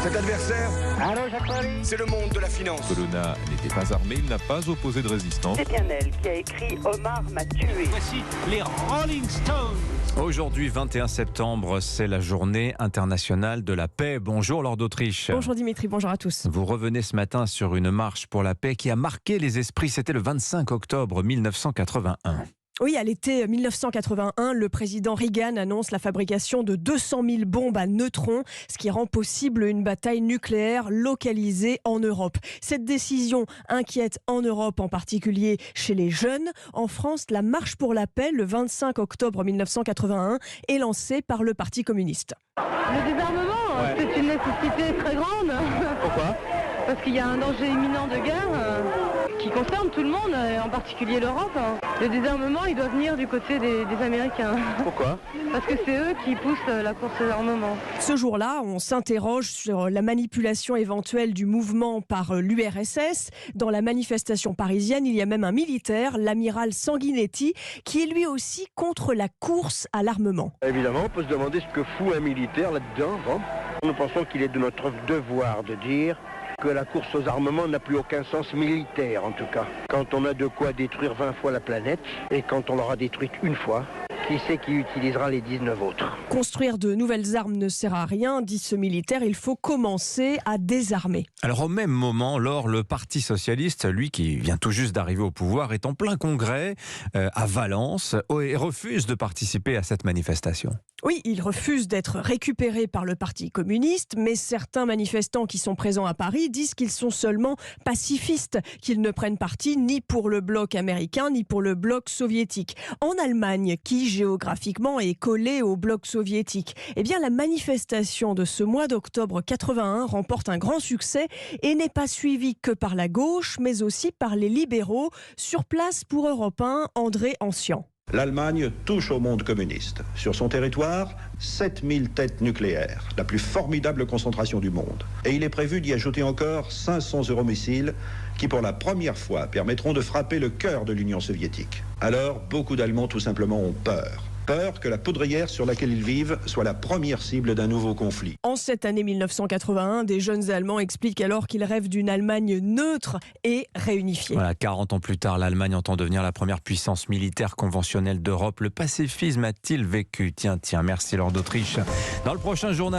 Cet adversaire, c'est le monde de la finance. Colonna n'était pas armé, il n'a pas opposé de résistance. C'est bien elle qui a écrit Omar m'a tué. Voici les Rolling Stones. Aujourd'hui, 21 septembre, c'est la journée internationale de la paix. Bonjour Laure d'Autriche. Bonjour Dimitri, bonjour à tous. Vous revenez ce matin sur une marche pour la paix qui a marqué les esprits. C'était le 25 octobre 1981. Oui, à l'été 1981, le président Reagan annonce la fabrication de 200 000 bombes à neutrons, ce qui rend possible une bataille nucléaire localisée en Europe. Cette décision inquiète en Europe, en particulier chez les jeunes. En France, la marche pour la paix, le 25 octobre 1981, est lancée par le Parti communiste. Le désarmement, c'est une nécessité très grande. Pourquoi ? Parce qu'il y a un danger imminent de guerre qui concerne tout le monde, et en particulier l'Europe. Le désarmement, il doit venir du côté des Américains. Pourquoi ? Parce que c'est eux qui poussent la course aux armements. Ce jour-là, on s'interroge sur la manipulation éventuelle du mouvement par l'URSS. Dans la manifestation parisienne, il y a même un militaire, l'amiral Sanguinetti, qui est lui aussi contre la course à l'armement. Évidemment, on peut se demander ce que fout un militaire là-dedans. Bon. Nous pensons qu'il est de notre devoir de dire que la course aux armements n'a plus aucun sens militaire, en tout cas. Quand on a de quoi détruire 20 fois la planète, et quand on l'aura détruite une fois, qui c'est qui utilisera les 19 autres ? Construire de nouvelles armes ne sert à rien, dit ce militaire, il faut commencer à désarmer. Alors au même moment, Laure, le Parti socialiste, lui qui vient tout juste d'arriver au pouvoir, est en plein congrès à Valence et refuse de participer à cette manifestation. Oui, il refuse d'être récupéré par le Parti communiste, mais certains manifestants qui sont présents à Paris disent qu'ils sont seulement pacifistes, qu'ils ne prennent parti ni pour le bloc américain ni pour le bloc soviétique. En Allemagne, qui géographiquement est collée au bloc soviétique, eh bien la manifestation de ce mois d'octobre 81 remporte un grand succès et n'est pas suivie que par la gauche, mais aussi par les libéraux. Sur place pour Europe 1, André Ancian. L'Allemagne touche au monde communiste. Sur son territoire, 7000 têtes nucléaires, la plus formidable concentration du monde. Et il est prévu d'y ajouter encore 500 euromissiles qui, pour la première fois, permettront de frapper le cœur de l'Union soviétique. Alors, beaucoup d'Allemands tout simplement ont peur. Peur que la poudrière sur laquelle ils vivent soit la première cible d'un nouveau conflit. En cette année 1981, des jeunes Allemands expliquent alors qu'ils rêvent d'une Allemagne neutre et réunifiée. Voilà, 40 ans plus tard, l'Allemagne entend devenir la première puissance militaire conventionnelle d'Europe. Le pacifisme a-t-il vécu ? Tiens, merci Laure d'Autriche. Dans le prochain journal...